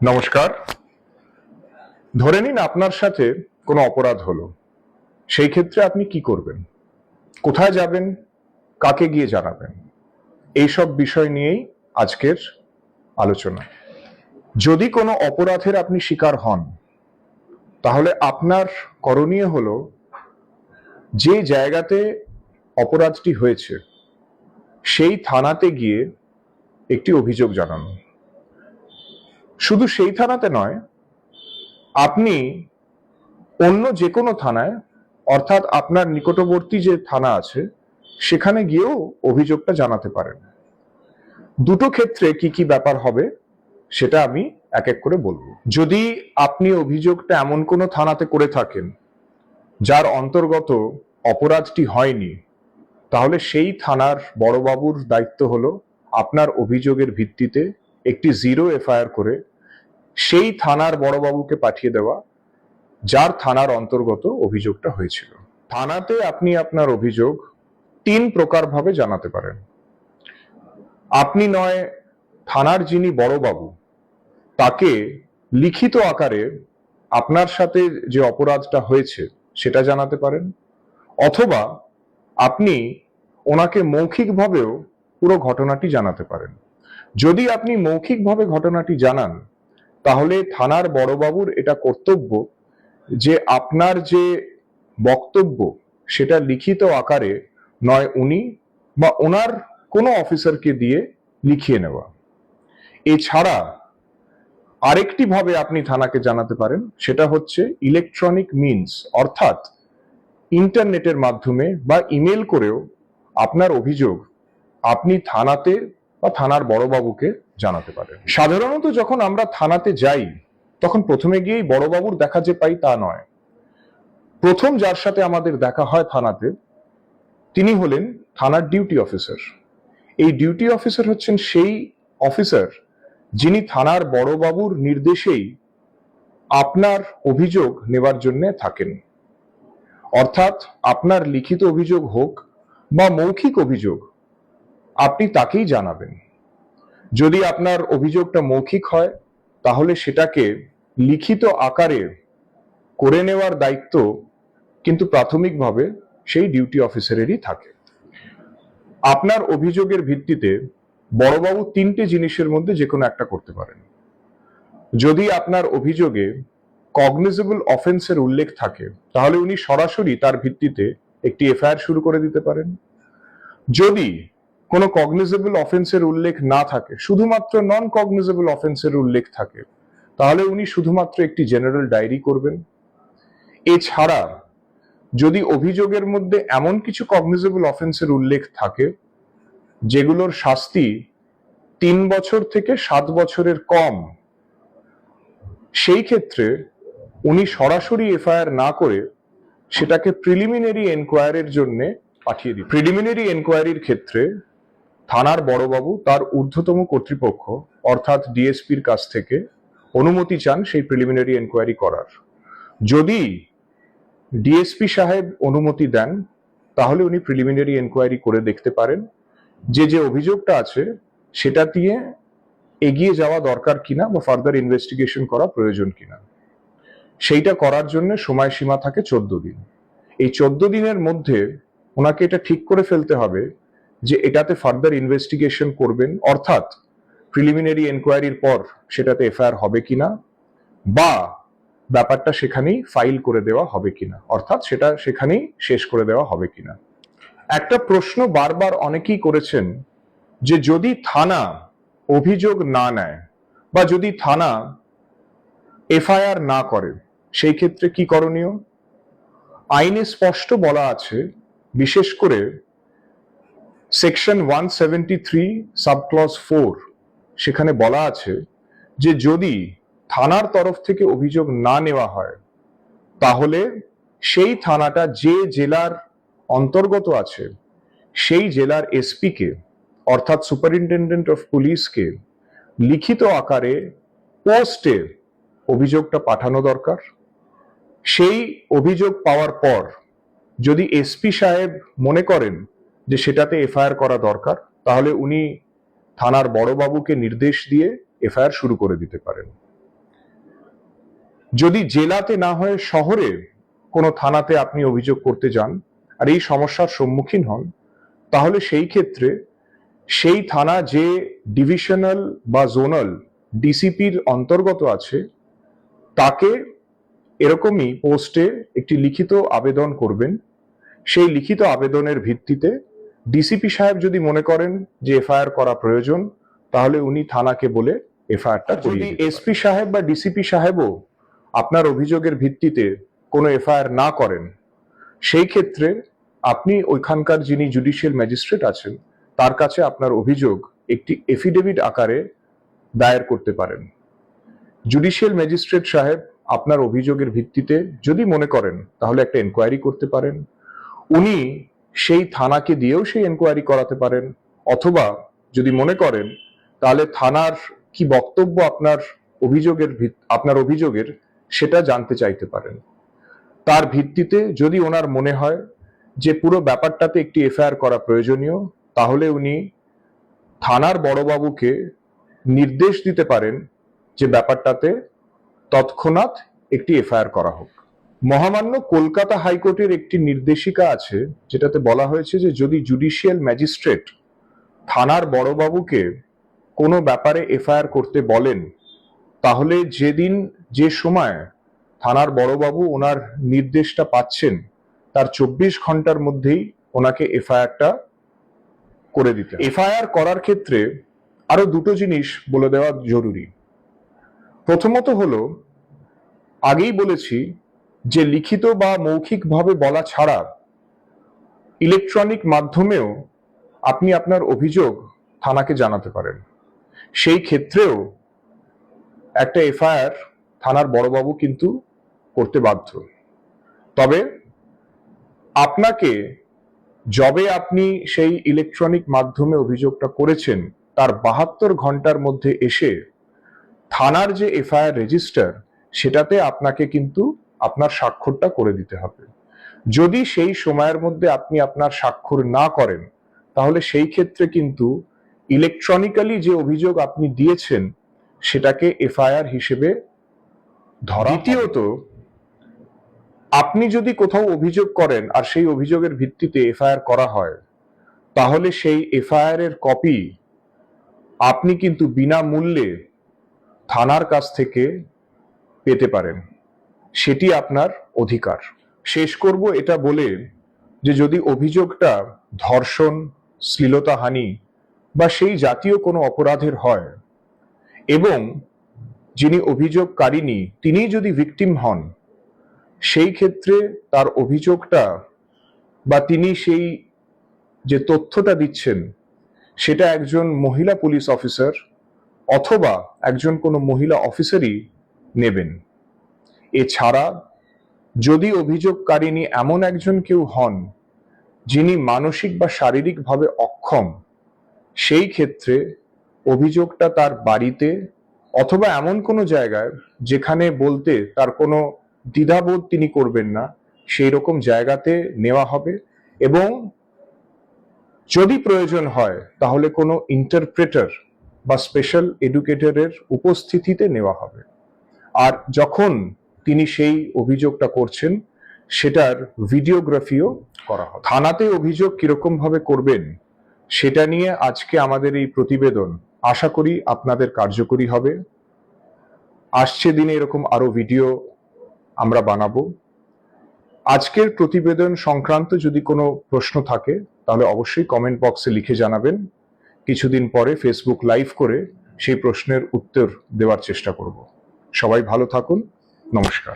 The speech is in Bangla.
নমস্কার। ধরে নিন আপনার সাথে কোনো অপরাধ হলো। সেই ক্ষেত্রে আপনি কি করবেন? কোথায় যাবেন? কাকে গিয়ে জানাবেন? এইসব বিষয় নিয়েই আজকের আলোচনা। যদি কোনো অপরাধের আপনি শিকার হন, তাহলে আপনার করণীয় হলো যে জায়গাতে অপরাধটি হয়েছে সেই থানাতে গিয়ে একটি অভিযোগ জানানো। শুধু সেই থানাতে নয়, আপনি অন্য যে কোনো থানায়, অর্থাৎ আপনার নিকটবর্তী যে থানা আছে সেখানে গিয়েও অভিযোগটা জানাতে পারেন। দুটো ক্ষেত্রে কি কি ব্যাপার হবে সেটা আমি এক এক করে বলবো। যদি আপনি অভিযোগটা এমন কোনো থানাতে করে থাকেন যার অন্তর্গত অপরাধটি হয়নি, তাহলে সেই থানার বড়বাবুর দায়িত্ব হলো আপনার অভিযোগের ভিত্তিতে একটি 0 এফআইআর করে সেই থানার বড়বাবুকে পাঠিয়ে দেওয়া যার থানার অন্তর্গত অভিযোগটা হয়েছিল। থানাতে আপনি আপনার অভিযোগ 3 প্রকার ভাবে জানাতে পারেন। আপনি নয় থানার যিনি বড়বাবু তাকে লিখিত আকারে আপনার সাথে যে অপরাধটা হয়েছে সেটা জানাতে পারেন, অথবা আপনি ওনাকে মৌখিকভাবেও পুরো ঘটনাটি জানাতে পারেন। যদি আপনি মৌখিকভাবে ঘটনাটি জানান, তাহলে থানার বড়বাবুর এটা কর্তব্য যে আপনার যে বক্তব্য সেটা লিখিত আকারে নয় উনি বা ওনার কোনো অফিসারকে দিয়ে লিখিয়ে নেওয়া। এছাড়া আরেকটি ভাবে আপনি থানাকে জানাতে পারেন, সেটা হচ্ছে ইলেকট্রনিক মিনস, অর্থাৎ ইন্টারনেটের মাধ্যমে বা ইমেল করেও আপনার অভিযোগ আপনি থানাতে বা থানার বড়বাবুকে জানাতে পারেন। সাধারণত যখন আমরা থানাতে যাই তখন প্রথমে গিয়েই বড়বাবুর দেখা যে পাই তা নয়। প্রথম যার সাথে আমাদের দেখা হয় থানাতে তিনি হলেন থানার ডিউটি অফিসার। এই ডিউটি অফিসার হচ্ছেন সেই অফিসার যিনি থানার বড়বাবুর নির্দেশেই আপনার অভিযোগ নেবার জন্য থাকেন। অর্থাৎ আপনার লিখিত অভিযোগ হোক বা মৌখিক অভিযোগ, আপনি তাকেই জানাবেন। যদি আপনার অভিযোগটা মৌখিক হয় তাহলে সেটাকে লিখিত আকারে করে নেওয়ার দায়িত্ব কিন্তু প্রাথমিকভাবে সেই ডিউটি অফিসারেরই থাকে। আপনার অভিযোগের ভিত্তিতে বড়বাবু 3টে জিনিসের মধ্যে যে কোনো একটা করতে পারেন। যদি আপনার অভিযোগে কগনিজেবল অফেন্সের উল্লেখ থাকে তাহলে উনি সরাসরি তার ভিত্তিতে একটি এফআইআর শুরু করে দিতে পারেন। যদি কোনো কগনিজেবল অফেন্সের উল্লেখ না থাকে, শুধুমাত্র নন কগনিজেবল অফেন্সের উল্লেখ থাকে, তাহলে উনি শুধুমাত্র একটি জেনারেল ডায়েরি করবেন। এছাড়া যদি অভিযোগের মধ্যে এমন কিছু কগনিজেবল অফেন্সের উল্লেখ থাকে যেগুলোর শাস্তি 3 বছর থেকে 7 বছরের কম, সেই ক্ষেত্রে উনি সরাসরি এফআইআর না করে সেটাকে প্রিলিমিনারি এনকোয়ারির জন্য পাঠিয়ে দিন। প্রিলিমিনারি এনকোয়ারির ক্ষেত্রে থানার বড়বাবু তার ঊর্ধ্বতম কর্তৃপক্ষ অর্থাৎ ডিএসপির কাছ থেকে অনুমতি চান সেই প্রিলিমিনারি এনকোয়ারি করার। যদি ডিএসপি সাহেব অনুমতি দেন তাহলে উনি প্রিলিমিনারি এনকোয়ারি করে দেখতে পারেন যে যে অভিযোগটা আছে সেটা দিয়ে এগিয়ে যাওয়া দরকার কিনা বা ফার্দার ইনভেস্টিগেশন করা প্রয়োজন কিনা। সেইটা করার জন্য সময়সীমা থাকে 14 দিন। এই 14 দিনের মধ্যে ওনাকে এটা ঠিক করে ফেলতে হবে যে এটাতে ফার্দার ইনভেস্টিগেশন করবেন, অর্থাৎ প্রিলিমিনারি এনকোয়ারির পর সেটাতে এফআইআর হবে কিনা বা ব্যাপারটা সেখানেই ফাইল করে দেওয়া হবে কিনা, অর্থাৎ সেটা সেখানেই শেষ করে দেওয়া হবে কিনা। একটা প্রশ্ন বারবার অনেকেই করেছেন যে যদি থানা অভিযোগ না নেয় বা যদি থানা এফআইআর না করে সেই ক্ষেত্রে কি করণীয়। আইনে স্পষ্ট বলা আছে, বিশেষ করে সেকশন 173 সাবক্লজ 4, সেখানে বলা আছে যে যদি থানার তরফ থেকে অভিযোগ না নেওয়া হয় তাহলে সেই থানাটা যে জেলার অন্তর্গত আছে সেই জেলার এসপি কে অর্থাৎ সুপারিনটেন্ডেন্ট অফ পুলিশকে লিখিত আকারে পোস্টে অভিযোগটা পাঠানো দরকার। সেই অভিযোগ পাওয়ার পর যদি এসপি সাহেব মনে করেন যে সেটাতে এফআইআর করা দরকার, তাহলে উনি থানার বড়বাবুকে নির্দেশ দিয়ে এফআইআর শুরু করে দিতে পারেন। যদি জেলাতে না হয়ে শহরে কোনো থানাতে আপনি অভিযোগ করতে যান আর এই সমস্যার সম্মুখীন হন, তাহলে সেই ক্ষেত্রে সেই থানা যে ডিভিশনাল বা জোনাল ডিসিপির অন্তর্গত আছে তাকে এরকমই পোস্টে একটি লিখিত আবেদন করবেন। সেই লিখিত আবেদনের ভিত্তিতে ডিসিপি সাহেব যদি মনে করেন যে এফআইআর করা প্রয়োজন, তাহলে উনি থানাকে বলে এফআইআরটা করিয়ে দিতে পারেন। এসপি সাহেব বা ডিসিপি সাহেবও আপনার অভিযোগের ভিত্তিতে কোনো এফআইআর না করেন, সেই ক্ষেত্রে আপনি ওইখানকার যিনি জুডিশিয়াল ম্যাজিস্ট্রেট আছেন তার কাছে আপনার অভিযোগ একটি এফিডেভিট আকারে দায়ের করতে পারেন। জুডিশিয়াল ম্যাজিস্ট্রেট সাহেব আপনার অভিযোগের ভিত্তিতে যদি মনে করেন তাহলে একটা এনকোয়ারি করতে পারেন। উনি সেই থানাকে দিয়েও সেই এনকোয়ারি করাতে পারেন, অথবা যদি মনে করেন তাহলে থানার কি বক্তব্য আপনার অভিযোগের সেটা জানতে চাইতে পারেন। তার ভিত্তিতে যদি ওনার মনে হয় যে পুরো ব্যাপারটাতে একটি এফআইআর করা প্রয়োজনীয়, তাহলে উনি থানার বড়বাবুকে নির্দেশ দিতে পারেন যে ব্যাপারটাতে তৎক্ষণাৎ একটি এফআইআর করা হোক। মহামান্য কলকাতা হাইকোর্টের একটি নির্দেশিকা আছে যেটাতে বলা হয়েছে যে যদি জুডিশিয়াল ম্যাজিস্ট্রেট থানার বড়বাবুকে কোনো ব্যাপারে এফআইআর করতে বলেন, তাহলে যেদিন যে সময় থানার বড়বাবু ওনার নির্দেশটা পাচ্ছেন তার 24 ঘন্টার মধ্যেই ওনাকে এফআইআরটা করে দিতে। এফআইআর করার ক্ষেত্রে আরো দুটো জিনিস বলে দেওয়া জরুরি। প্রথমত হলো, আগেই বলেছি যে লিখিত বা মৌখিকভাবে বলা ছাড়া ইলেকট্রনিক মাধ্যমেও আপনি আপনার অভিযোগ থানাকে জানাতে পারেন। সেই ক্ষেত্রেও একটা এফআইআর থানার বড়বাবু কিন্তু করতে বাধ্য। তবে আপনাকে যবে আপনি সেই ইলেকট্রনিক মাধ্যমে অভিযোগটা করেছেন তার 72 ঘন্টার মধ্যে এসে থানার যে এফআইআর রেজিস্টার সেটাতে আপনাকে কিন্তু আপনার স্বাক্ষরটা করে দিতে হবে। যদি সেই সময়ের মধ্যে আপনি আপনার স্বাক্ষর না করেন, তাহলে সেই ক্ষেত্রে কিন্তু ইলেকট্রনিক্যালি যে অভিযোগ আপনি দিয়েছেন সেটাকে এফআইআর হিসেবে ধরা। দ্বিতীয়ত, আপনি যদি কোথাও অভিযোগ করেন আর সেই অভিযোগের ভিত্তিতে এফআইআর করা হয়, তাহলে সেই এফআইআর এর কপি আপনি কিন্তু বিনামূল্যে থানার কাছ থেকে পেতে পারেন। সেটি আপনার অধিকার। শেষ করব এটা বলে যে যদি অভিযোগটা ধর্ষণ, শ্লীলতাহানি বা সেই জাতীয় কোনো অপরাধের হয় এবং যিনি অভিযোগকারিনী তিনি যদি ভিকটিম হন, সেই ক্ষেত্রে তার অভিযোগটা বা তিনি সেই যে তথ্যটা দিচ্ছেন সেটা একজন মহিলা পুলিশ অফিসার অথবা একজন কোনো মহিলা অফিসারই নেবেন। এছাড়া যদি অভিযোগকারিনী এমন একজন কেউ হন যিনি মানসিক বা শারীরিকভাবে অক্ষম, সেই ক্ষেত্রে অভিযোগটা তার বাড়িতে অথবা এমন কোনো জায়গায় যেখানে বলতে তার কোনো দ্বিধাবোধ তিনি করবেন না, সেই রকম জায়গাতে নেওয়া হবে এবং যদি প্রয়োজন হয় তাহলে কোনো ইন্টারপ্রেটার বা স্পেশাল এডুকেটরের উপস্থিতিতে নেওয়া হবে। আর যখন তিনি সেই অভিযোগটা করছেন সেটার ভিডিওগ্রাফিও করা হবে। থানাতে অভিযোগ কিরকম ভাবে করবেন সেটা নিয়ে আজকে আমাদের এই প্রতিবেদন আশা করি আপনাদের কার্যকরী হবে। আসছে দিনে এরকম আরো ভিডিও আমরা বানাবো। আজকের প্রতিবেদন সংক্রান্ত যদি কোনো প্রশ্ন থাকে তাহলে অবশ্যই কমেন্ট বক্সে লিখে জানাবেন। কিছুদিন পরে ফেসবুক লাইভ করে সেই প্রশ্নের উত্তর দেওয়ার চেষ্টা করব। সবাই ভালো থাকুন। নমস্কার।